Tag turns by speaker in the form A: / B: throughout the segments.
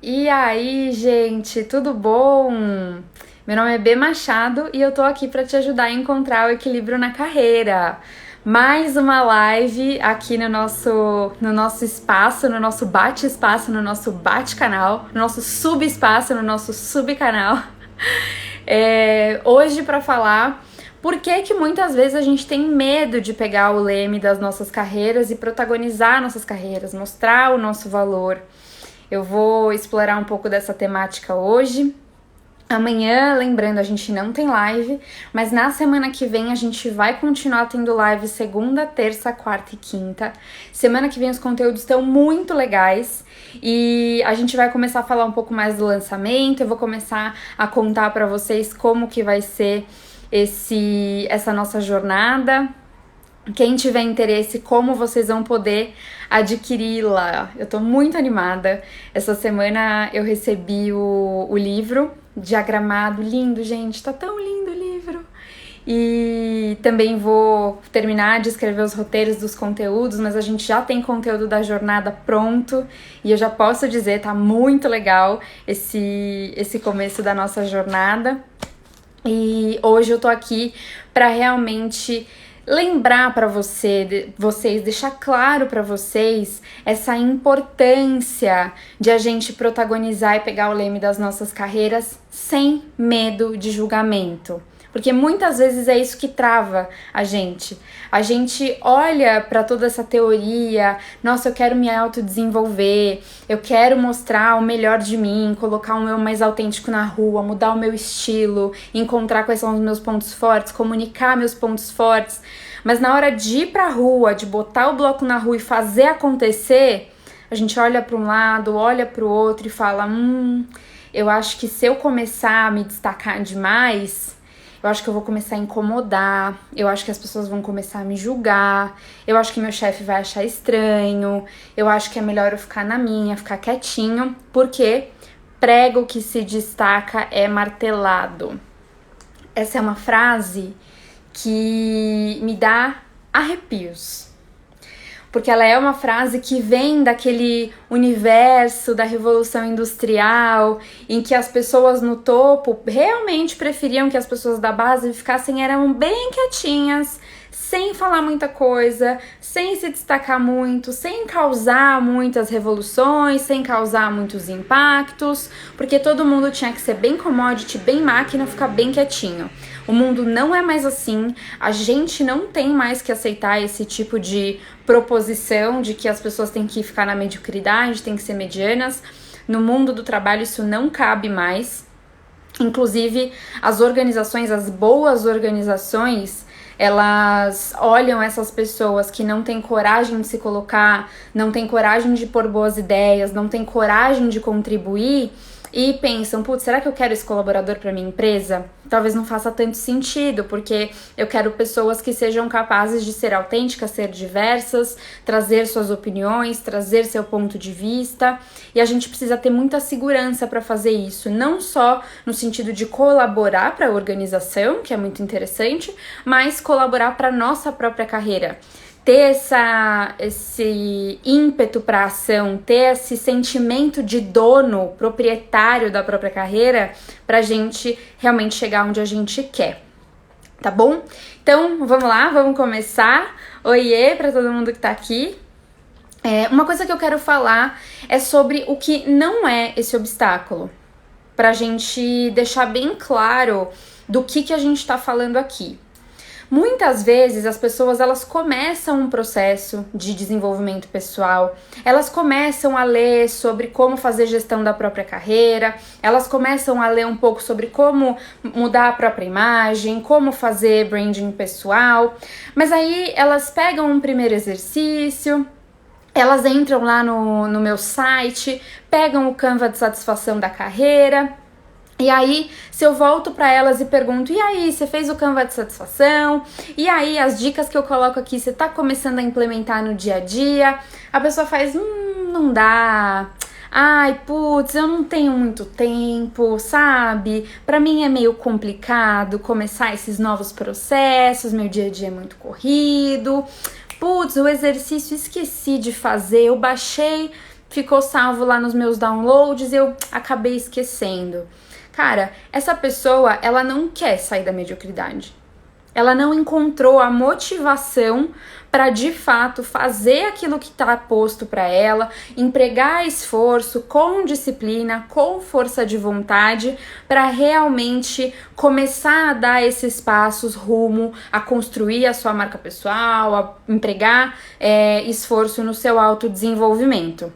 A: E aí, gente, tudo bom? Meu nome é B Machado e eu tô aqui para te ajudar a encontrar o equilíbrio na carreira. Mais uma live aqui no nosso espaço, no nosso bate-espaço, no nosso bate-canal, no nosso sub-espaço, no nosso sub-canal. Hoje para falar por que que muitas vezes a gente tem medo de pegar o leme das nossas carreiras e protagonizar nossas carreiras, mostrar o nosso valor. Eu vou explorar um pouco dessa temática hoje. Amanhã, lembrando, a gente não tem live, mas na semana que vem a gente vai continuar tendo live segunda, terça, quarta e quinta. Semana que vem os conteúdos estão muito legais e a gente vai começar a falar um pouco mais do lançamento. Eu vou começar a contar para vocês como que vai ser essa nossa jornada. Quem tiver interesse, como vocês vão poder adquiri-la. Eu tô muito animada. Essa semana eu recebi o livro diagramado, lindo, gente, tá tão lindo o livro. E também vou terminar de escrever os roteiros dos conteúdos, mas a gente já tem conteúdo da jornada pronto e eu já posso dizer, tá muito legal esse começo da nossa jornada. E hoje eu tô aqui para realmente lembrar para vocês, deixar claro para vocês essa importância de a gente protagonizar e pegar o leme das nossas carreiras sem medo de julgamento. Porque muitas vezes é isso que trava a gente. A gente olha para toda essa teoria, nossa, eu quero me autodesenvolver, eu quero mostrar o melhor de mim, colocar o meu mais autêntico na rua, mudar o meu estilo, encontrar quais são os meus pontos fortes, comunicar meus pontos fortes. Mas na hora de ir pra rua, de botar o bloco na rua e fazer acontecer, a gente olha para um lado, olha para o outro e fala, eu acho que se eu começar a me destacar demais, eu acho que eu vou começar a incomodar, eu acho que as pessoas vão começar a me julgar, eu acho que meu chefe vai achar estranho, eu acho que é melhor eu ficar na minha, ficar quietinho, porque prego que se destaca é martelado. Essa é uma frase que me dá arrepios. Porque ela é uma frase que vem daquele universo da Revolução Industrial, em que as pessoas no topo realmente preferiam que as pessoas da base eram bem quietinhas, sem falar muita coisa, sem se destacar muito, sem causar muitas revoluções, sem causar muitos impactos, porque todo mundo tinha que ser bem commodity, bem máquina, ficar bem quietinho. O mundo não é mais assim, a gente não tem mais que aceitar esse tipo de proposição de que as pessoas têm que ficar na mediocridade, têm que ser medianas. No mundo do trabalho isso não cabe mais. Inclusive, as organizações, as boas organizações, elas olham essas pessoas que não têm coragem de se colocar, não têm coragem de pôr boas ideias, não têm coragem de contribuir e pensam, putz, será que eu quero esse colaborador para minha empresa? Talvez não faça tanto sentido, porque eu quero pessoas que sejam capazes de ser autênticas, ser diversas, trazer suas opiniões, trazer seu ponto de vista, e a gente precisa ter muita segurança para fazer isso, não só no sentido de colaborar para a organização, que é muito interessante, mas colaborar para a nossa própria carreira. Ter esse ímpeto para ação, ter esse sentimento de dono, proprietário da própria carreira, pra gente realmente chegar onde a gente quer, tá bom? Então, vamos lá, vamos começar. Oiê pra todo mundo que tá aqui. Uma coisa que eu quero falar é sobre o que não é esse obstáculo, pra gente deixar bem claro do que a gente tá falando aqui. Muitas vezes as pessoas elas começam um processo de desenvolvimento pessoal, elas começam a ler sobre como fazer gestão da própria carreira, elas começam a ler um pouco sobre como mudar a própria imagem, como fazer branding pessoal, mas aí elas pegam um primeiro exercício, elas entram lá no meu site, pegam o Canva de satisfação da carreira. E aí, se eu volto para elas e pergunto, e aí, você fez o Canva de satisfação? E aí, as dicas que eu coloco aqui, você tá começando a implementar no dia a dia? A pessoa faz, não dá. Ai, putz, eu não tenho muito tempo, sabe? Pra mim é meio complicado começar esses novos processos, meu dia a dia é muito corrido. Putz, o exercício esqueci de fazer, eu baixei ficou salvo lá nos meus downloads e eu acabei esquecendo. Cara, essa pessoa, ela não quer sair da mediocridade. Ela não encontrou a motivação para de fato fazer aquilo que está posto para ela, empregar esforço com disciplina, com força de vontade, para realmente começar a dar esses passos rumo a construir a sua marca pessoal, a empregar esforço no seu autodesenvolvimento.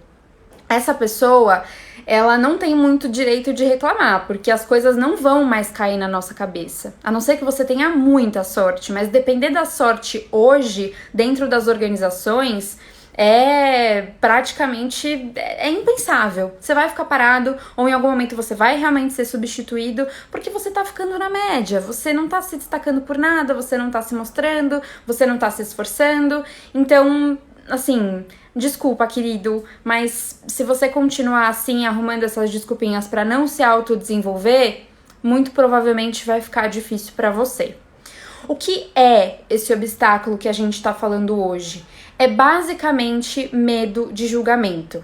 A: Essa pessoa, ela não tem muito direito de reclamar, porque as coisas não vão mais cair na nossa cabeça. A não ser que você tenha muita sorte, mas depender da sorte hoje, dentro das organizações, praticamente impensável. Você vai ficar parado, ou em algum momento você vai realmente ser substituído, porque você tá ficando na média, você não tá se destacando por nada, você não tá se mostrando, você não tá se esforçando. Então, assim, desculpa, querido, mas se você continuar assim, arrumando essas desculpinhas pra não se autodesenvolver, muito provavelmente vai ficar difícil pra você. O que é esse obstáculo que a gente tá falando hoje? É basicamente medo de julgamento,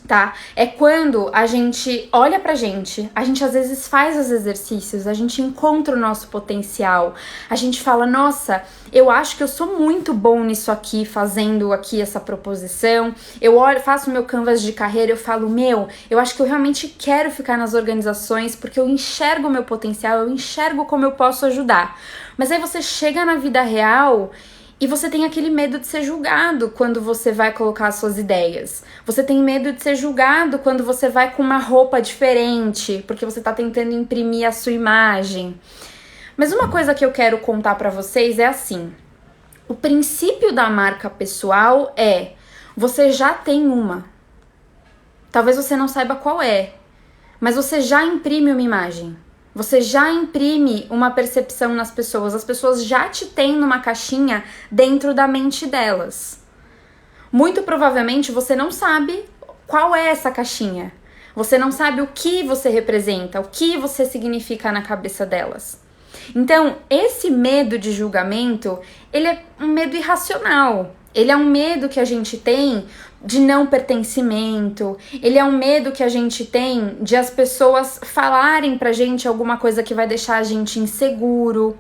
A: tá? É quando a gente olha pra gente, a gente às vezes faz os exercícios, a gente encontra o nosso potencial, a gente fala, nossa, eu acho que eu sou muito bom nisso aqui, fazendo aqui essa proposição, eu olho, faço meu canvas de carreira, eu falo, eu acho que eu realmente quero ficar nas organizações porque eu enxergo o meu potencial, eu enxergo como eu posso ajudar. Mas aí você chega na vida real e você tem aquele medo de ser julgado quando você vai colocar suas ideias. Você tem medo de ser julgado quando você vai com uma roupa diferente, porque você tá tentando imprimir a sua imagem. Mas uma coisa que eu quero contar pra vocês é assim: o princípio da marca pessoal é: você já tem uma. Talvez você não saiba qual é, mas você já imprime uma imagem. Você já imprime uma percepção nas pessoas. As pessoas já te têm numa caixinha dentro da mente delas. Muito provavelmente você não sabe qual é essa caixinha. Você não sabe o que você representa, o que você significa na cabeça delas. Então, esse medo de julgamento, ele é um medo irracional. Ele é um medo que a gente tem de não pertencimento, ele é um medo que a gente tem de as pessoas falarem pra gente alguma coisa que vai deixar a gente inseguro.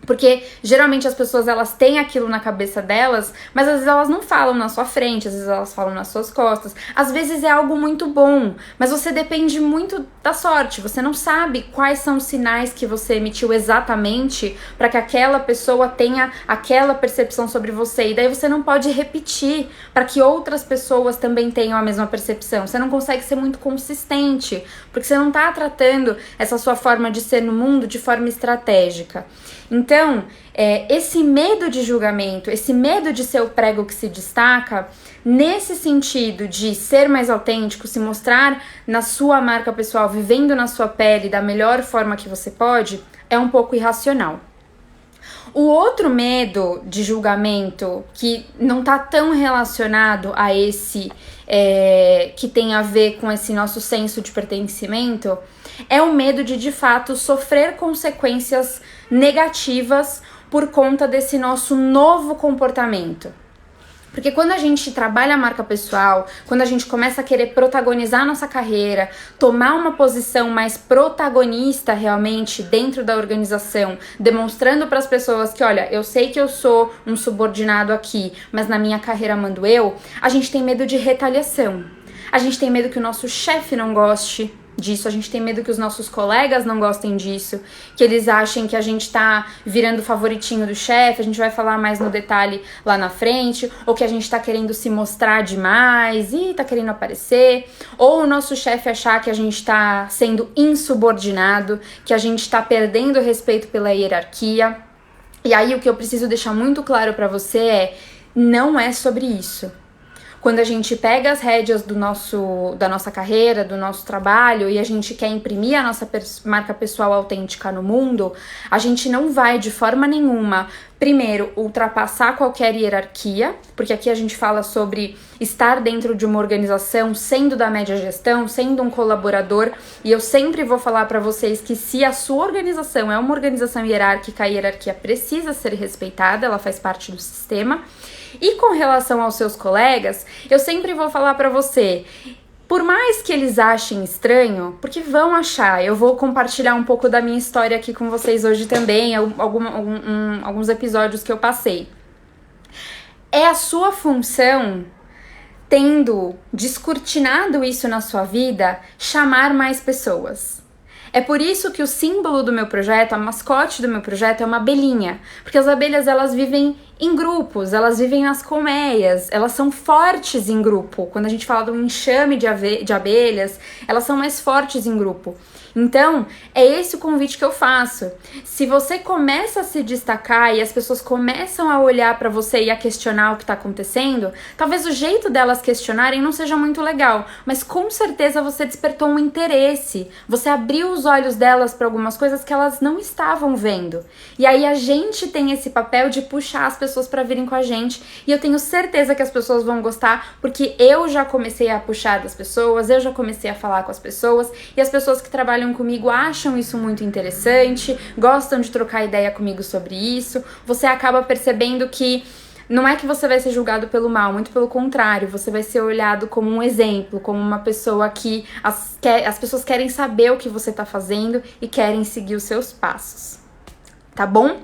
A: Porque geralmente as pessoas, elas têm aquilo na cabeça delas, mas às vezes elas não falam na sua frente, às vezes elas falam nas suas costas. Às vezes é algo muito bom, mas você depende muito da sorte. Você não sabe quais são os sinais que você emitiu exatamente para que aquela pessoa tenha aquela percepção sobre você. E daí você não pode repetir para que outras pessoas também tenham a mesma percepção. Você não consegue ser muito consistente, porque você não está tratando essa sua forma de ser no mundo de forma estratégica. Então, esse medo de julgamento, esse medo de ser o prego que se destaca, nesse sentido de ser mais autêntico, se mostrar na sua marca pessoal, vivendo na sua pele da melhor forma que você pode, é um pouco irracional. O outro medo de julgamento, que não tá tão relacionado a esse que tem a ver com esse nosso senso de pertencimento, é o medo de fato, sofrer consequências negativas por conta desse nosso novo comportamento. Porque quando a gente trabalha a marca pessoal, quando a gente começa a querer protagonizar a nossa carreira, tomar uma posição mais protagonista realmente dentro da organização, demonstrando para as pessoas que, olha, eu sei que eu sou um subordinado aqui, mas na minha carreira mando eu, a gente tem medo de retaliação. A gente tem medo que o nosso chefe não goste disso, a gente tem medo que os nossos colegas não gostem disso, que eles achem que a gente tá virando favoritinho do chefe, a gente vai falar mais no detalhe lá na frente, ou que a gente tá querendo se mostrar demais e tá querendo aparecer, ou o nosso chefe achar que a gente tá sendo insubordinado, que a gente tá perdendo respeito pela hierarquia. E aí o que eu preciso deixar muito claro pra você é: não é sobre isso. Quando a gente pega as rédeas da nossa carreira, do nosso trabalho, e a gente quer imprimir a nossa marca pessoal autêntica no mundo, a gente não vai de forma nenhuma Primeiro, ultrapassar qualquer hierarquia, porque aqui a gente fala sobre estar dentro de uma organização, sendo da média gestão, sendo um colaborador, e eu sempre vou falar para vocês que se a sua organização é uma organização hierárquica, a hierarquia precisa ser respeitada, ela faz parte do sistema. E com relação aos seus colegas, eu sempre vou falar para você, por mais que eles achem estranho, porque vão achar, eu vou compartilhar um pouco da minha história aqui com vocês hoje também, alguns episódios que eu passei. É a sua função, tendo descortinado isso na sua vida, chamar mais pessoas. É por isso que o símbolo do meu projeto, a mascote do meu projeto é uma abelhinha, porque as abelhas elas vivem em grupos, elas vivem nas colmeias, elas são fortes em grupo. Quando a gente fala de um enxame de abelhas, elas são mais fortes em grupo. Então, é esse o convite que eu faço. Se você começa a se destacar e as pessoas começam a olhar para você e a questionar o que está acontecendo, talvez o jeito delas questionarem não seja muito legal, mas com certeza você despertou um interesse. Você abriu os olhos delas para algumas coisas que elas não estavam vendo. E aí a gente tem esse papel de puxar as pessoas para virem com a gente. E eu tenho certeza que as pessoas vão gostar, porque eu já comecei a puxar das pessoas, eu já comecei a falar com as pessoas, e as pessoas que trabalham comigo acham isso muito interessante, gostam de trocar ideia comigo sobre isso. Você acaba percebendo que não é que você vai ser julgado pelo mal, muito pelo contrário, você vai ser olhado como um exemplo, como uma pessoa que as pessoas querem saber o que você tá fazendo e querem seguir os seus passos, tá bom?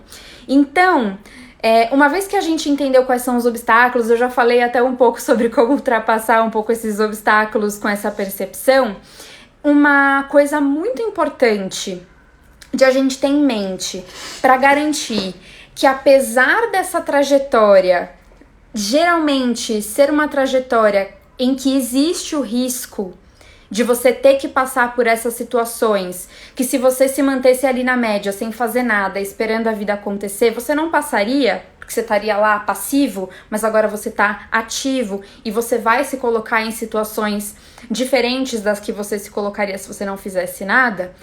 A: Então, uma vez que a gente entendeu quais são os obstáculos, eu já falei até um pouco sobre como ultrapassar um pouco esses obstáculos com essa percepção. Uma coisa muito importante de a gente ter em mente para garantir que, apesar dessa trajetória geralmente ser uma trajetória em que existe o risco de você ter que passar por essas situações, que se você se mantesse ali na média sem fazer nada, esperando a vida acontecer, você não passaria, porque você estaria lá passivo, mas agora você está ativo e você vai se colocar em situações diferentes das que você se colocaria se você não fizesse nada.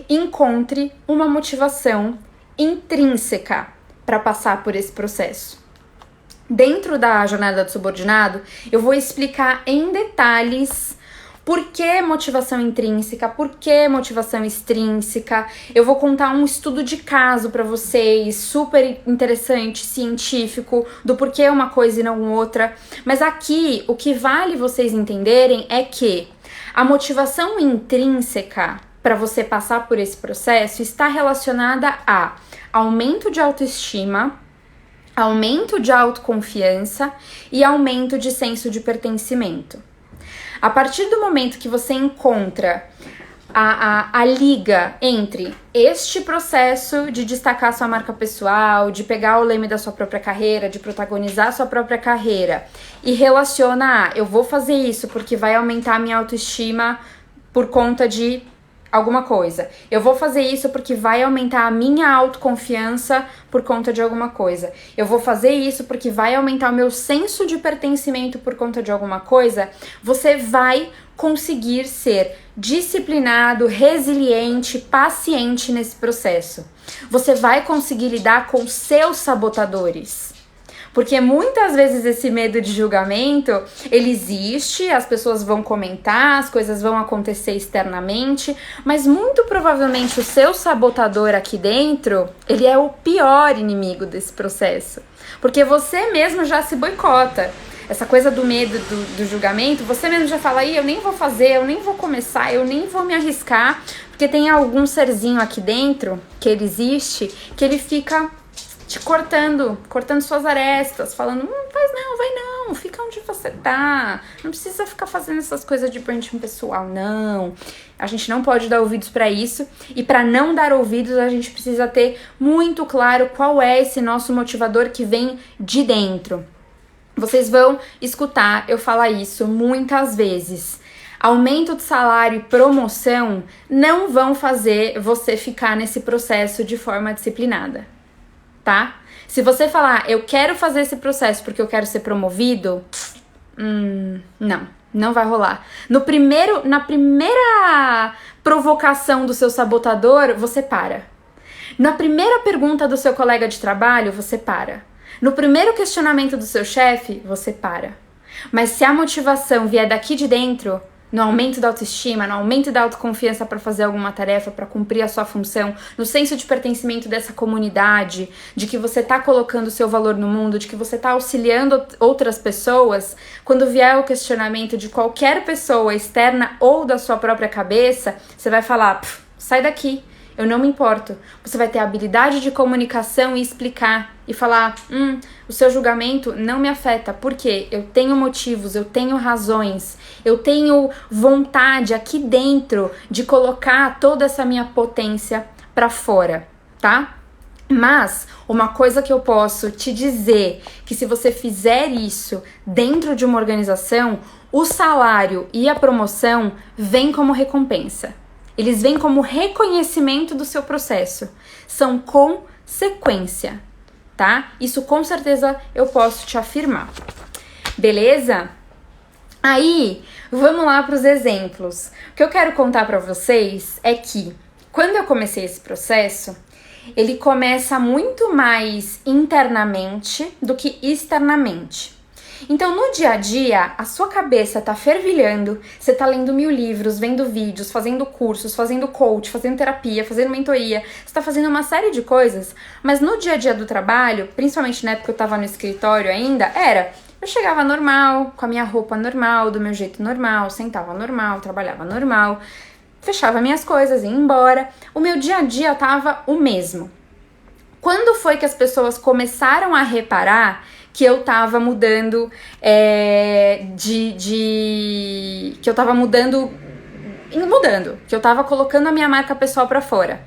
A: Encontre uma motivação intrínseca para passar por esse processo. Dentro da jornada do subordinado, eu vou explicar em detalhes por que motivação intrínseca, por que motivação extrínseca. Eu vou contar um estudo de caso para vocês, super interessante, científico, do porquê uma coisa e não outra. Mas aqui, o que vale vocês entenderem é que a motivação intrínseca para você passar por esse processo está relacionada a aumento de autoestima, aumento de autoconfiança e aumento de senso de pertencimento. A partir do momento que você encontra a liga entre este processo de destacar sua marca pessoal, de pegar o leme da sua própria carreira, de protagonizar a sua própria carreira e relaciona eu vou fazer isso porque vai aumentar a minha autoestima por conta de alguma coisa. Eu vou fazer isso porque vai aumentar a minha autoconfiança por conta de alguma coisa. Eu vou fazer isso porque vai aumentar o meu senso de pertencimento por conta de alguma coisa. Você vai conseguir ser disciplinado, resiliente, paciente nesse processo. Você vai conseguir lidar com seus sabotadores. Porque muitas vezes esse medo de julgamento, ele existe, as pessoas vão comentar, as coisas vão acontecer externamente, mas muito provavelmente o seu sabotador aqui dentro, ele é o pior inimigo desse processo. Porque você mesmo já se boicota. Essa coisa do medo do julgamento, você mesmo já fala, eu nem vou fazer, eu nem vou começar, eu nem vou me arriscar, porque tem algum serzinho aqui dentro, que ele existe, que ele fica te cortando suas arestas, falando, faz não, vai não, fica onde você tá, não precisa ficar fazendo essas coisas de branding pessoal, não. A gente não pode dar ouvidos para isso, e para não dar ouvidos a gente precisa ter muito claro qual é esse nosso motivador que vem de dentro. Vocês vão escutar eu falar isso muitas vezes. Aumento de salário e promoção não vão fazer você ficar nesse processo de forma disciplinada. Tá? Se você falar, eu quero fazer esse processo porque eu quero ser promovido, não vai rolar. Na primeira provocação do seu sabotador, você para. Na primeira pergunta do seu colega de trabalho, você para. No primeiro questionamento do seu chefe, você para. Mas se a motivação vier daqui de dentro, no aumento da autoestima, no aumento da autoconfiança para fazer alguma tarefa, para cumprir a sua função, no senso de pertencimento dessa comunidade, de que você está colocando o seu valor no mundo, de que você está auxiliando outras pessoas, quando vier o questionamento de qualquer pessoa externa ou da sua própria cabeça, você vai falar, sai daqui. Eu não me importo. Você vai ter a habilidade de comunicação e explicar e falar, o seu julgamento não me afeta, porque eu tenho motivos, eu tenho razões, eu tenho vontade aqui dentro de colocar toda essa minha potência pra fora, tá? Mas uma coisa que eu posso te dizer, que se você fizer isso dentro de uma organização, o salário e a promoção vêm como recompensa. Eles vêm como reconhecimento do seu processo. São consequência, tá? Isso com certeza eu posso te afirmar. Beleza? Aí, vamos lá para os exemplos. O que eu quero contar para vocês é que, quando eu comecei esse processo, ele começa muito mais internamente do que externamente. Então, no dia a dia, a sua cabeça tá fervilhando, você tá lendo 1000 livros, vendo vídeos, fazendo cursos, fazendo coach, fazendo terapia, fazendo mentoria, você tá fazendo uma série de coisas, mas no dia a dia do trabalho, principalmente na época que eu tava no escritório ainda, eu chegava normal, com a minha roupa normal, do meu jeito normal, sentava normal, trabalhava normal, fechava minhas coisas, ia embora. O meu dia a dia tava o mesmo. Quando foi que as pessoas começaram a reparar que eu tava mudando que eu tava mudando, que eu tava colocando a minha marca pessoal pra fora?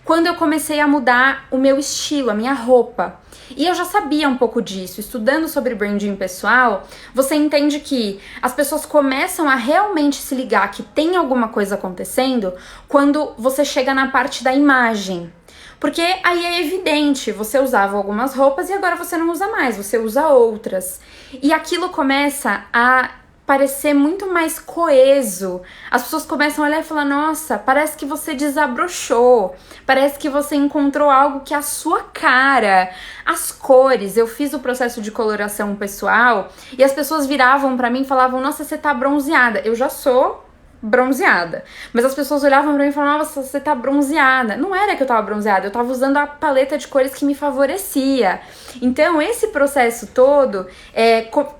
A: Quando eu comecei a mudar o meu estilo, a minha roupa. E eu já sabia um pouco disso. Estudando sobre branding pessoal, você entende que as pessoas começam a realmente se ligar que tem alguma coisa acontecendo quando você chega na parte da imagem. Porque aí é evidente, você usava algumas roupas e agora você não usa mais, você usa outras. E aquilo começa a parecer muito mais coeso. As pessoas começam a olhar e falar, nossa, parece que você desabrochou, parece que você encontrou algo que é a sua cara. As cores, eu fiz o processo de coloração pessoal e as pessoas viravam pra mim e falavam, nossa, você tá bronzeada. Eu já sou bronzeada, mas as pessoas olhavam pra mim e falavam, nossa, você tá bronzeada. Não era que eu tava bronzeada, eu tava usando a paleta de cores que me favorecia. Então esse processo todo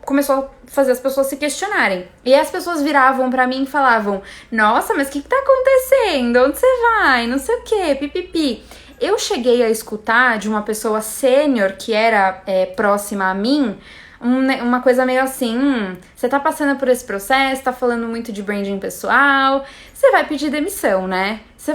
A: começou a fazer as pessoas se questionarem, e as pessoas viravam pra mim e falavam, nossa, mas o que tá acontecendo? Onde você vai? Não sei o que, pipipi. Eu cheguei a escutar de uma pessoa sênior que era próxima a mim, uma coisa meio assim, você tá passando por esse processo, tá falando muito de branding pessoal, você vai pedir demissão, né? Você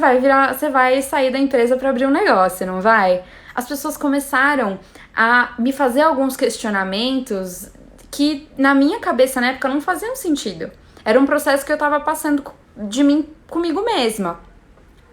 A: vai sair da empresa pra abrir um negócio, não vai? As pessoas começaram a me fazer alguns questionamentos que na minha cabeça na época não faziam sentido. Era um processo que eu tava passando de mim comigo mesma.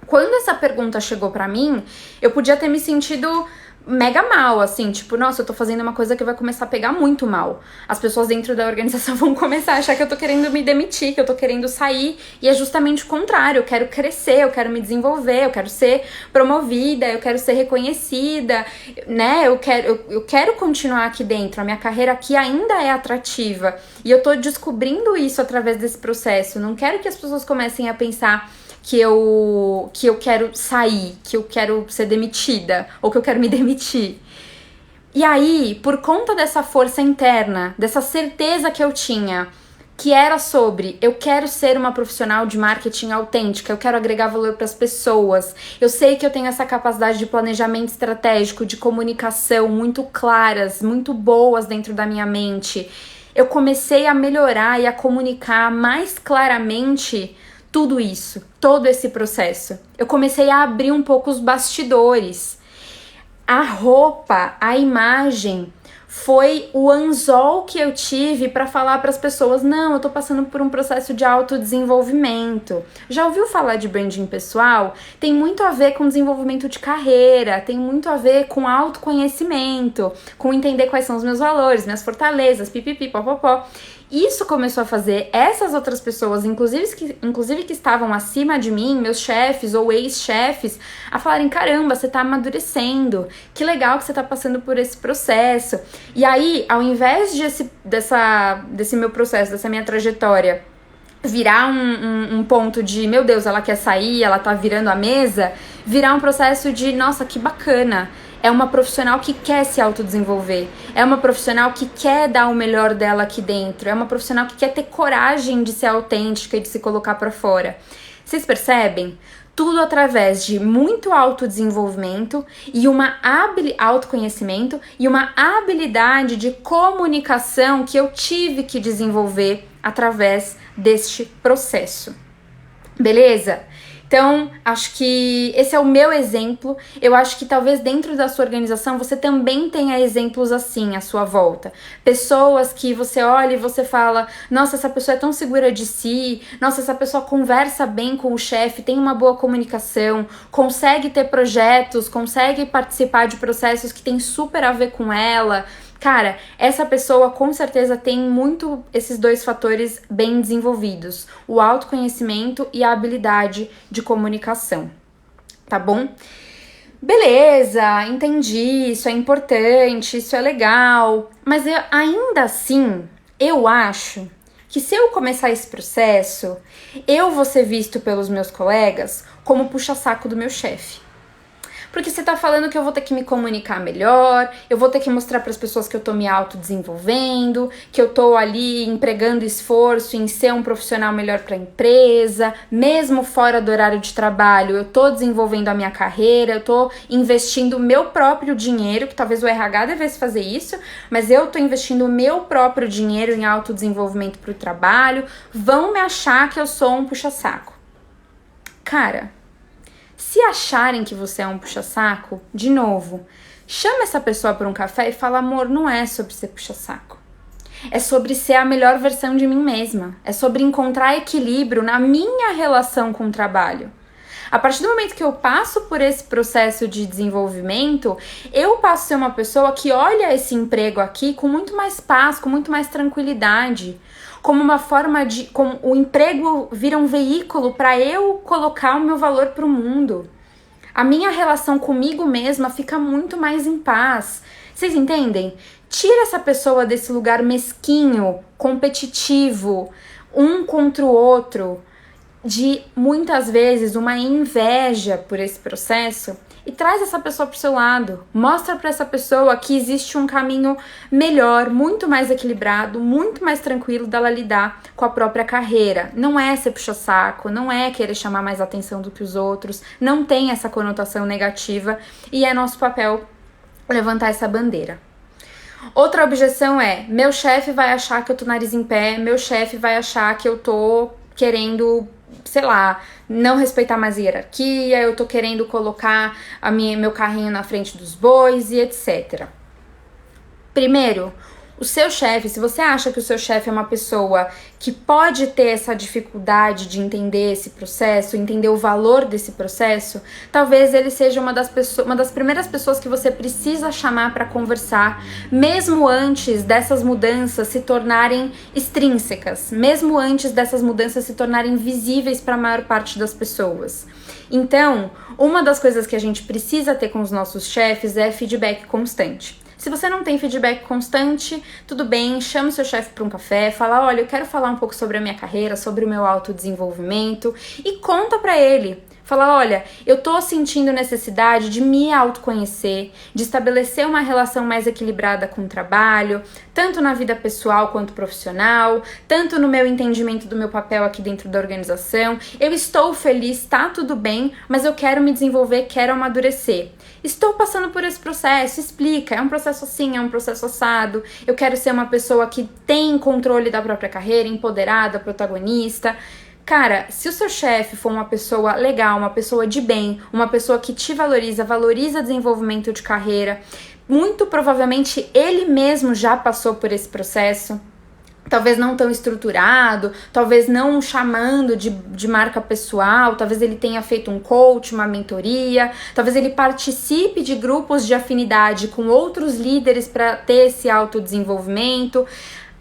A: Quando essa pergunta chegou pra mim, eu podia ter me sentido mega mal, assim, tipo, nossa, eu tô fazendo uma coisa que vai começar a pegar muito mal. As pessoas dentro da organização vão começar a achar que eu tô querendo me demitir, que eu tô querendo sair, e é justamente o contrário, eu quero crescer, eu quero me desenvolver, eu quero ser promovida, eu quero ser reconhecida, né, eu quero continuar aqui dentro, a minha carreira aqui ainda é atrativa, e eu tô descobrindo isso através desse processo. Não quero que as pessoas comecem a pensar que eu quero sair, que eu quero ser demitida, ou que eu quero me demitir. E aí, por conta dessa força interna, dessa certeza que eu tinha, que era sobre, eu quero ser uma profissional de marketing autêntica, eu quero agregar valor para as pessoas, eu sei que eu tenho essa capacidade de planejamento estratégico, de comunicação muito claras, muito boas dentro da minha mente, eu comecei a melhorar e a comunicar mais claramente tudo isso, todo esse processo. Eu comecei a abrir um pouco os bastidores. A roupa, a imagem, foi o anzol que eu tive para falar para as pessoas, não, eu tô passando por um processo de autodesenvolvimento. Já ouviu falar de branding pessoal? Tem muito a ver com desenvolvimento de carreira, tem muito a ver com autoconhecimento, com entender quais são os meus valores, minhas fortalezas, pipipi, popopó. Isso começou a fazer essas outras pessoas, inclusive que estavam acima de mim, meus chefes ou ex-chefes, a falarem, caramba, você tá amadurecendo, que legal que você tá passando por esse processo. E aí, ao invés desse meu processo, dessa minha trajetória, virar um ponto de, meu Deus, ela quer sair, ela tá virando a mesa, virar um processo de, nossa, que bacana. É uma profissional que quer se autodesenvolver. É uma profissional que quer dar o melhor dela aqui dentro. É uma profissional que quer ter coragem de ser autêntica e de se colocar pra fora. Vocês percebem? Tudo através de muito autodesenvolvimento e autoconhecimento e uma habilidade de comunicação que eu tive que desenvolver através deste processo. Beleza? Então, acho que esse é o meu exemplo. Eu acho que talvez dentro da sua organização você também tenha exemplos assim à sua volta. Pessoas que você olha e você fala, nossa, essa pessoa é tão segura de si, nossa, essa pessoa conversa bem com o chefe, tem uma boa comunicação, consegue ter projetos, consegue participar de processos que tem super a ver com ela. Cara, essa pessoa com certeza tem muito esses dois fatores bem desenvolvidos, o autoconhecimento e a habilidade de comunicação, tá bom? Beleza, entendi, isso é importante, isso é legal, mas ainda assim, eu acho que se eu começar esse processo, eu vou ser visto pelos meus colegas como puxa-saco do meu chefe. Porque você tá falando que eu vou ter que me comunicar melhor, eu vou ter que mostrar para as pessoas que eu tô me autodesenvolvendo, que eu tô ali empregando esforço em ser um profissional melhor para a empresa, mesmo fora do horário de trabalho, eu tô desenvolvendo a minha carreira, eu tô investindo o meu próprio dinheiro, que talvez o RH devesse fazer isso, mas eu tô investindo o meu próprio dinheiro em autodesenvolvimento pro trabalho, vão me achar que eu sou um puxa-saco. Cara, se acharem que você é um puxa-saco, de novo, chama essa pessoa para um café e fala, amor, não é sobre ser puxa-saco. É sobre ser a melhor versão de mim mesma. É sobre encontrar equilíbrio na minha relação com o trabalho. A partir do momento que eu passo por esse processo de desenvolvimento, eu passo a ser uma pessoa que olha esse emprego aqui com muito mais paz, com muito mais tranquilidade. Como uma forma de... como o emprego vira um veículo para eu colocar o meu valor para o mundo. A minha relação comigo mesma fica muito mais em paz. Vocês entendem? Tira essa pessoa desse lugar mesquinho, competitivo, um contra o outro, de muitas vezes uma inveja por esse processo, e traz essa pessoa pro seu lado. Mostra para essa pessoa que existe um caminho melhor, muito mais equilibrado, muito mais tranquilo dela lidar com a própria carreira. Não é ser puxa-saco, não é querer chamar mais atenção do que os outros, não tem essa conotação negativa e é nosso papel levantar essa bandeira. Outra objeção é, meu chefe vai achar que eu tô nariz em pé, meu chefe vai achar que eu tô querendo, sei lá, não respeitar mais a hierarquia, eu tô querendo colocar meu carrinho na frente dos bois e etc. Primeiro, o seu chefe, se você acha que o seu chefe é uma pessoa que pode ter essa dificuldade de entender esse processo, entender o valor desse processo, talvez ele seja uma das primeiras pessoas que você precisa chamar para conversar, mesmo antes dessas mudanças se tornarem extrínsecas, mesmo antes dessas mudanças se tornarem visíveis para a maior parte das pessoas. Então, uma das coisas que a gente precisa ter com os nossos chefes é feedback constante. Se você não tem feedback constante, tudo bem, chama o seu chefe para um café, fala, olha, eu quero falar um pouco sobre a minha carreira, sobre o meu autodesenvolvimento e conta para ele. Fala, olha, eu tô sentindo necessidade de me autoconhecer, de estabelecer uma relação mais equilibrada com o trabalho, tanto na vida pessoal quanto profissional, tanto no meu entendimento do meu papel aqui dentro da organização. Eu estou feliz, tá tudo bem, mas eu quero me desenvolver, quero amadurecer. Estou passando por esse processo, explica, é um processo assim, é um processo assado, eu quero ser uma pessoa que tem controle da própria carreira, empoderada, protagonista. Cara, se o seu chefe for uma pessoa legal, uma pessoa de bem, uma pessoa que te valoriza, valoriza desenvolvimento de carreira, muito provavelmente ele mesmo já passou por esse processo, talvez não tão estruturado, talvez não chamando de marca pessoal, talvez ele tenha feito um coach, uma mentoria, talvez ele participe de grupos de afinidade com outros líderes para ter esse autodesenvolvimento.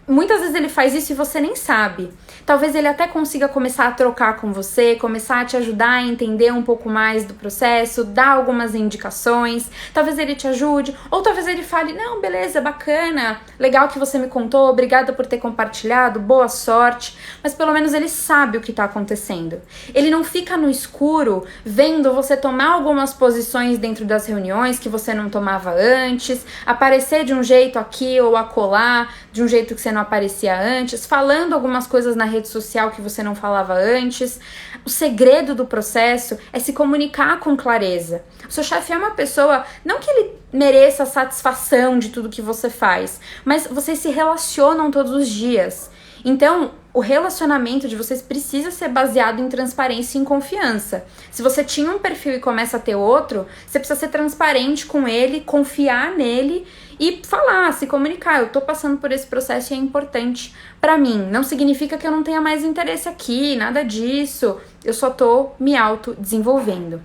A: muitas vezes ele faz isso e você nem sabe. Talvez ele até consiga começar a trocar com você, começar a te ajudar a entender um pouco mais do processo, dar algumas indicações. Talvez ele te ajude, ou talvez ele fale, não, beleza, bacana, legal que você me contou, obrigada por ter compartilhado, boa sorte. Mas pelo menos ele sabe o que está acontecendo. Ele não fica no escuro vendo você tomar algumas posições dentro das reuniões que você não tomava antes, aparecer de um jeito aqui ou acolá, de um jeito que você não aparecia antes, falando algumas coisas na rede social que você não falava antes. O segredo do processo é se comunicar com clareza. O seu chefe é uma pessoa, não que ele mereça a satisfação de tudo que você faz, mas vocês se relacionam todos os dias. Então, o relacionamento de vocês precisa ser baseado em transparência e em confiança. Se você tinha um perfil e começa a ter outro, você precisa ser transparente com ele, confiar nele e falar, se comunicar. Eu tô passando por esse processo e é importante pra mim. Não significa que eu não tenha mais interesse aqui, nada disso. Eu só tô me autodesenvolvendo.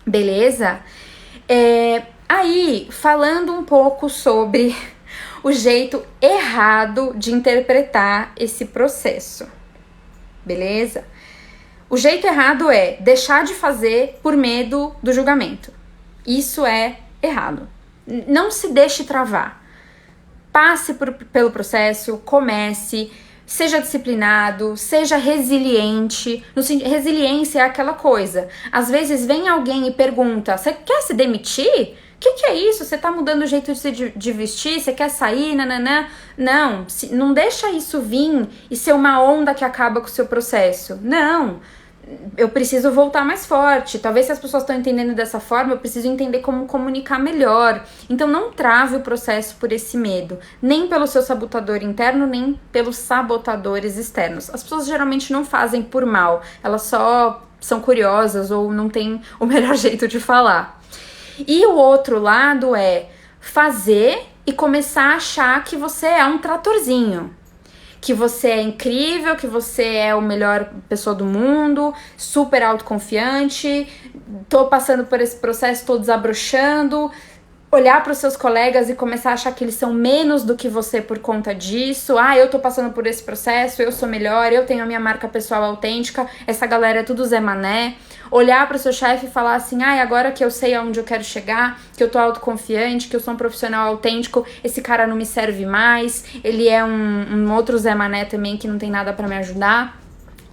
A: Beleza? Aí, falando um pouco sobre o jeito errado de interpretar esse processo, beleza? O jeito errado é deixar de fazer por medo do julgamento. Isso é errado. Não se deixe travar. Passe pelo processo, comece, seja disciplinado, seja resiliente. Resiliência é aquela coisa. Às vezes vem alguém e pergunta, você quer se demitir? O que é isso? Você tá mudando o jeito de vestir? Você quer sair? Nananã? Não, não deixa isso vir e ser uma onda que acaba com o seu processo. Não, eu preciso voltar mais forte. Talvez se as pessoas estão entendendo dessa forma, eu preciso entender como comunicar melhor. Então não trave o processo por esse medo. Nem pelo seu sabotador interno, nem pelos sabotadores externos. As pessoas geralmente não fazem por mal. Elas só são curiosas ou não têm o melhor jeito de falar. E o outro lado é fazer e começar a achar que você é um tratorzinho, que você é incrível, que você é a melhor pessoa do mundo, super autoconfiante, tô passando por esse processo, tô desabrochando, olhar para os seus colegas e começar a achar que eles são menos do que você por conta disso. Eu tô passando por esse processo, eu sou melhor, eu tenho a minha marca pessoal autêntica, essa galera é tudo Zé Mané. Olhar para o seu chefe e falar assim, agora que eu sei aonde eu quero chegar, que eu tô autoconfiante, que eu sou um profissional autêntico, esse cara não me serve mais, ele é um outro Zé Mané também que não tem nada para me ajudar.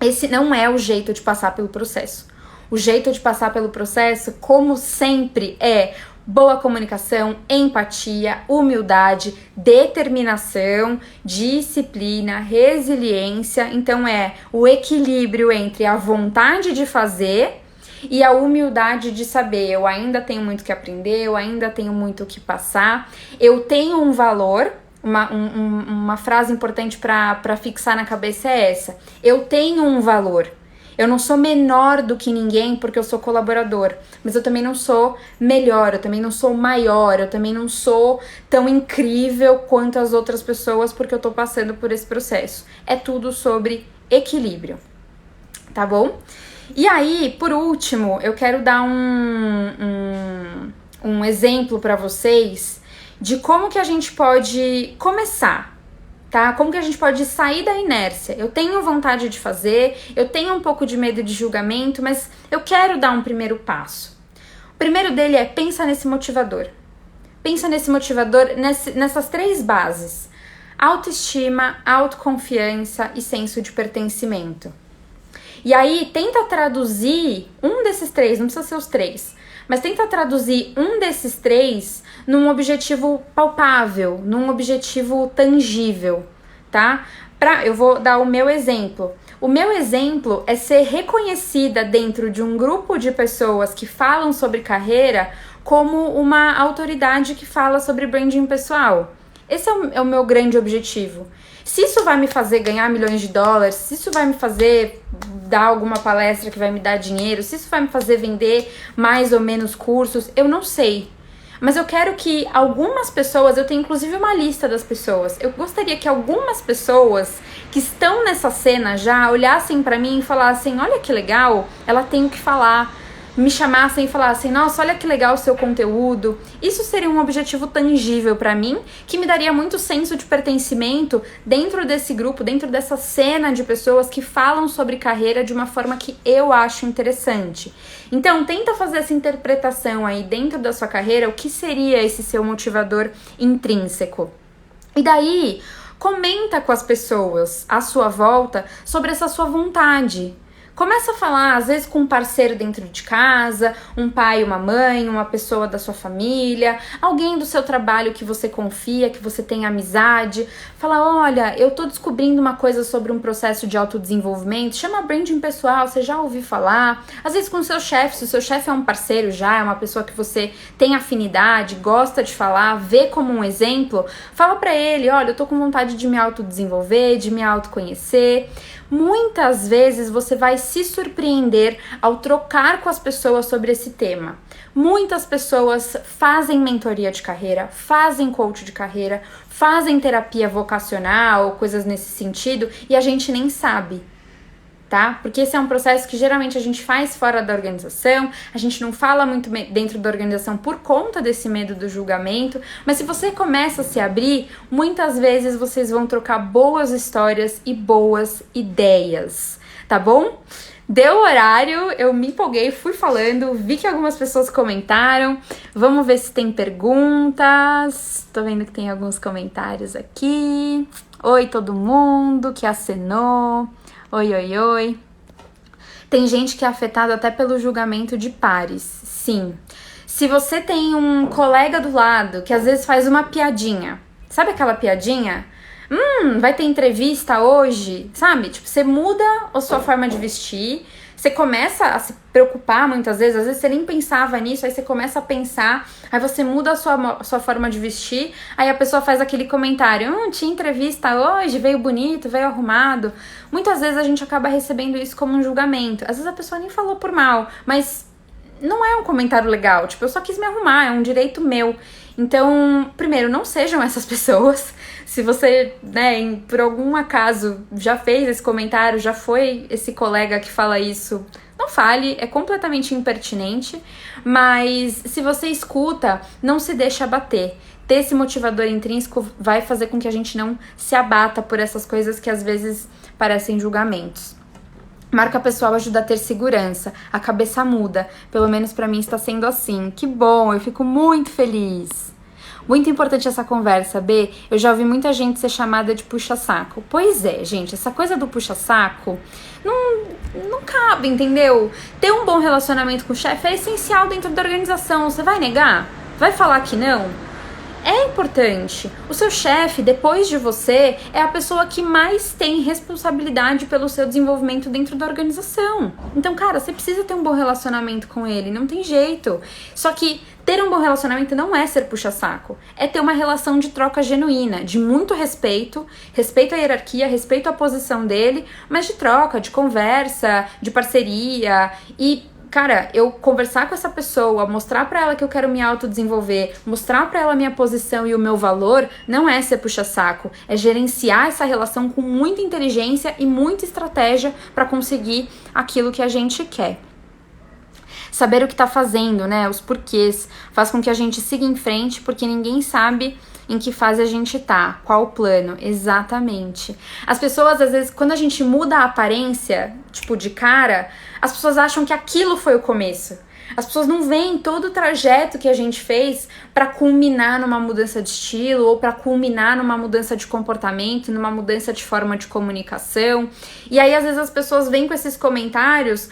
A: Esse não é o jeito de passar pelo processo. O jeito de passar pelo processo, como sempre, é boa comunicação, empatia, humildade, determinação, disciplina, resiliência. Então é o equilíbrio entre a vontade de fazer e a humildade de saber, eu ainda tenho muito que aprender, eu ainda tenho muito que passar, eu tenho um valor. Uma frase importante para fixar na cabeça é essa: eu tenho um valor. Eu não sou menor do que ninguém porque eu sou colaborador, mas eu também não sou melhor, eu também não sou maior, eu também não sou tão incrível quanto as outras pessoas porque eu tô passando por esse processo. É tudo sobre equilíbrio, tá bom? E aí, por último, eu quero dar um exemplo para vocês de como que a gente pode começar, tá? Como que a gente pode sair da inércia? Eu tenho vontade de fazer, eu tenho um pouco de medo de julgamento, mas eu quero dar um primeiro passo. O primeiro dele é pensa nesse motivador. Pensa nesse motivador nessas 3 bases: autoestima, autoconfiança e senso de pertencimento. E aí, tenta traduzir um desses 3, não precisa ser os 3, mas tenta traduzir um desses 3 num objetivo palpável, num objetivo tangível, tá? Eu vou dar o meu exemplo. O meu exemplo é ser reconhecida dentro de um grupo de pessoas que falam sobre carreira como uma autoridade que fala sobre branding pessoal. Esse é o meu grande objetivo. Se isso vai me fazer ganhar milhões de dólares, se isso vai me fazer dar alguma palestra que vai me dar dinheiro, se isso vai me fazer vender mais ou menos cursos, eu não sei. Mas eu quero que algumas pessoas, eu tenho inclusive uma lista das pessoas, eu gostaria que algumas pessoas que estão nessa cena já olhassem pra mim e falassem, olha que legal, ela tem o que falar. me chamassem e falassem, nossa, olha que legal o seu conteúdo. Isso seria um objetivo tangível para mim, que me daria muito senso de pertencimento dentro desse grupo, dentro dessa cena de pessoas que falam sobre carreira de uma forma que eu acho interessante. Então, tenta fazer essa interpretação aí dentro da sua carreira, o que seria esse seu motivador intrínseco. E daí, comenta com as pessoas à sua volta sobre essa sua vontade. Começa a falar, às vezes, com um parceiro dentro de casa, um pai, uma mãe, uma pessoa da sua família, alguém do seu trabalho que você confia, que você tem amizade. Fala, olha, eu tô descobrindo uma coisa sobre um processo de autodesenvolvimento, chama branding pessoal, você já ouviu falar? Às vezes com o seu chefe, se o seu chefe é um parceiro já, é uma pessoa que você tem afinidade, gosta de falar, vê como um exemplo, fala pra ele, olha, eu tô com vontade de me autodesenvolver, de me autoconhecer. Muitas vezes você vai se surpreender ao trocar com as pessoas sobre esse tema. Muitas pessoas fazem mentoria de carreira, fazem coach de carreira, fazem terapia vocacional, coisas nesse sentido, e a gente nem sabe, tá? Porque esse é um processo que geralmente a gente faz fora da organização, a gente não fala muito dentro da organização por conta desse medo do julgamento, mas se você começa a se abrir, muitas vezes vocês vão trocar boas histórias e boas ideias, tá bom? Deu horário, eu me empolguei, fui falando, vi que algumas pessoas comentaram, vamos ver se tem perguntas, tô vendo que tem alguns comentários aqui. Oi todo mundo que acenou. Oi, oi, oi. Tem gente que é afetada até pelo julgamento de pares. Sim. Se você tem um colega do lado que às vezes faz uma piadinha, sabe aquela piadinha? Vai ter entrevista hoje, sabe? Tipo, você muda a sua forma de vestir, você começa a se preocupar muitas vezes, às vezes você nem pensava nisso, aí você começa a pensar, aí você muda a sua forma de vestir, aí a pessoa faz aquele comentário, tinha entrevista hoje, veio bonito, veio arrumado. Muitas vezes a gente acaba recebendo isso como um julgamento. Às vezes a pessoa nem falou por mal, mas não é um comentário legal, tipo, eu só quis me arrumar, é um direito meu. Então, primeiro, não sejam essas pessoas. Se você, né, por algum acaso já fez esse comentário, já foi esse colega que fala isso, não fale, é completamente impertinente. Mas se você escuta, não se deixe abater. Ter esse motivador intrínseco vai fazer com que a gente não se abata por essas coisas que às vezes parecem julgamentos. Marca pessoal ajuda a ter segurança, a cabeça muda, pelo menos pra mim está sendo assim. Que bom, eu fico muito feliz. Muito importante essa conversa, B. Eu já ouvi muita gente ser chamada de puxa-saco. Pois é, gente, essa coisa do puxa-saco não cabe, entendeu? Ter um bom relacionamento com o chefe é essencial dentro da organização. Você vai negar? Vai falar que não? É importante. O seu chefe, depois de você, é a pessoa que mais tem responsabilidade pelo seu desenvolvimento dentro da organização. Então, cara, você precisa ter um bom relacionamento com ele, não tem jeito. Só que ter um bom relacionamento não é ser puxa-saco, é ter uma relação de troca genuína, de muito respeito, respeito à hierarquia, respeito à posição dele, mas de troca, de conversa, de parceria e... Cara, eu conversar com essa pessoa, mostrar pra ela que eu quero me autodesenvolver, mostrar pra ela a minha posição e o meu valor, não é ser puxa-saco, é gerenciar essa relação com muita inteligência e muita estratégia pra conseguir aquilo que a gente quer. Saber o que tá fazendo, né, os porquês, faz com que a gente siga em frente, porque ninguém sabe em que fase a gente tá, qual o plano, exatamente. As pessoas, às vezes, quando a gente muda a aparência, tipo, de cara, as pessoas acham que aquilo foi o começo. As pessoas não veem todo o trajeto que a gente fez pra culminar numa mudança de estilo ou pra culminar numa mudança de comportamento, numa mudança de forma de comunicação. E aí, às vezes, as pessoas vêm com esses comentários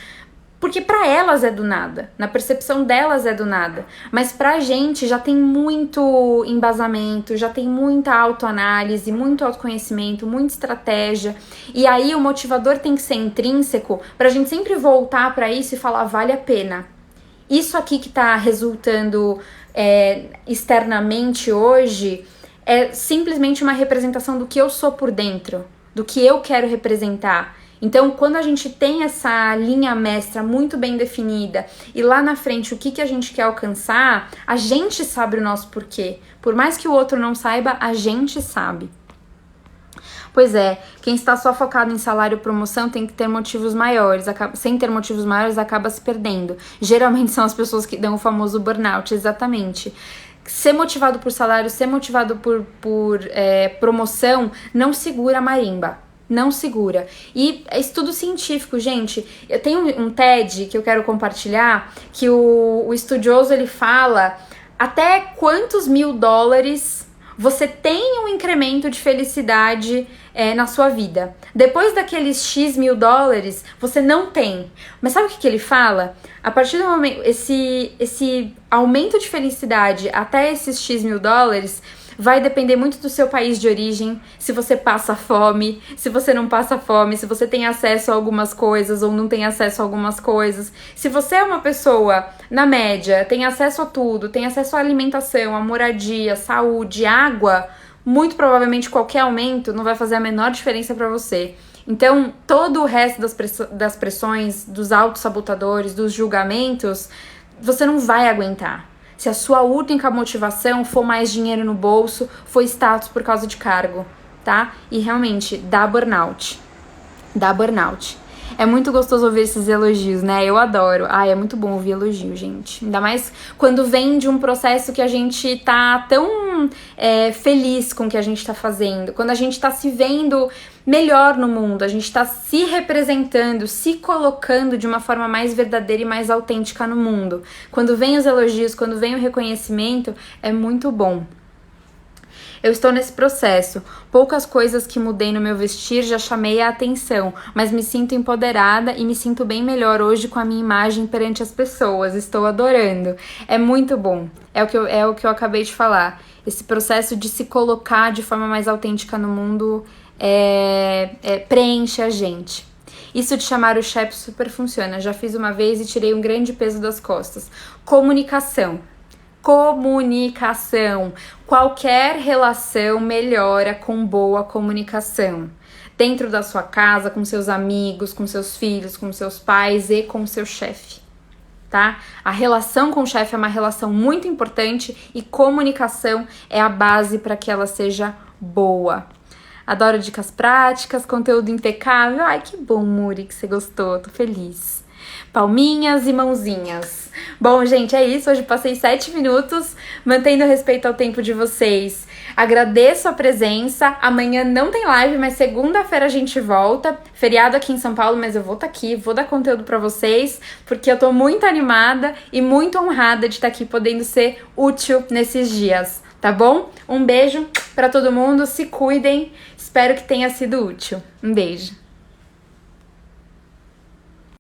A: porque pra elas é do nada, na percepção delas é do nada, mas pra gente já tem muito embasamento, já tem muita autoanálise, muito autoconhecimento, muita estratégia, e aí o motivador tem que ser intrínseco pra gente sempre voltar pra isso e falar, vale a pena. Isso aqui que tá resultando externamente hoje é simplesmente uma representação do que eu sou por dentro, do que eu quero representar. Então, quando a gente tem essa linha mestra muito bem definida e lá na frente o que a gente quer alcançar, a gente sabe o nosso porquê. Por mais que o outro não saiba, a gente sabe. Pois é, quem está só focado em salário e promoção tem que ter motivos maiores, sem ter motivos maiores acaba se perdendo. Geralmente são as pessoas que dão o famoso burnout, exatamente. Ser motivado por salário, ser motivado por promoção, não segura a marimba. Não segura. E é estudo científico, gente. Eu tenho um TED que eu quero compartilhar, que o estudioso ele fala até quantos $1000 você tem um incremento de felicidade na sua vida. Depois daqueles X $1000, você não tem. Mas sabe o que ele fala? A partir do momento, esse aumento de felicidade até esses X $1000 vai depender muito do seu país de origem, se você passa fome, se você não passa fome, se você tem acesso a algumas coisas ou não tem acesso a algumas coisas. Se você é uma pessoa, na média, tem acesso a tudo, tem acesso à alimentação, à moradia, saúde, água, muito provavelmente qualquer aumento não vai fazer a menor diferença para você. Então, todo o resto das pressões, dos autossabotadores, dos julgamentos, você não vai aguentar. Se a sua única motivação for mais dinheiro no bolso, for status por causa de cargo, tá? E realmente, dá burnout. Dá burnout. É muito gostoso ouvir esses elogios, né? Eu adoro. Ai, é muito bom ouvir elogio, gente. Ainda mais quando vem de um processo que a gente tá tão feliz com o que a gente tá fazendo. Quando a gente tá se vendo melhor no mundo, a gente tá se representando, se colocando de uma forma mais verdadeira e mais autêntica no mundo. Quando vem os elogios, quando vem o reconhecimento, é muito bom. Eu estou nesse processo. Poucas coisas que mudei no meu vestir já chamei a atenção, mas me sinto empoderada e me sinto bem melhor hoje com a minha imagem perante as pessoas. Estou adorando. É muito bom. É o que eu acabei de falar. Esse processo de se colocar de forma mais autêntica no mundo preenche a gente. Isso de chamar o chefe super funciona. Já fiz uma vez e tirei um grande peso das costas. Comunicação. Qualquer relação melhora com boa comunicação. Dentro da sua casa, com seus amigos, com seus filhos, com seus pais e com seu chefe, tá? A relação com o chefe é uma relação muito importante e comunicação é a base para que ela seja boa. Adoro dicas práticas, conteúdo impecável. Ai, que bom, Muri, que você gostou. Tô feliz. Palminhas e mãozinhas. Bom, gente, é isso. Hoje passei 7 minutos, mantendo respeito ao tempo de vocês. Agradeço a presença. Amanhã não tem live, mas segunda-feira a gente volta. Feriado aqui em São Paulo, mas eu vou estar aqui, vou dar conteúdo pra vocês, porque eu tô muito animada e muito honrada de estar aqui podendo ser útil nesses dias, tá bom? Um beijo pra todo mundo, se cuidem. Espero que tenha sido útil. Um beijo.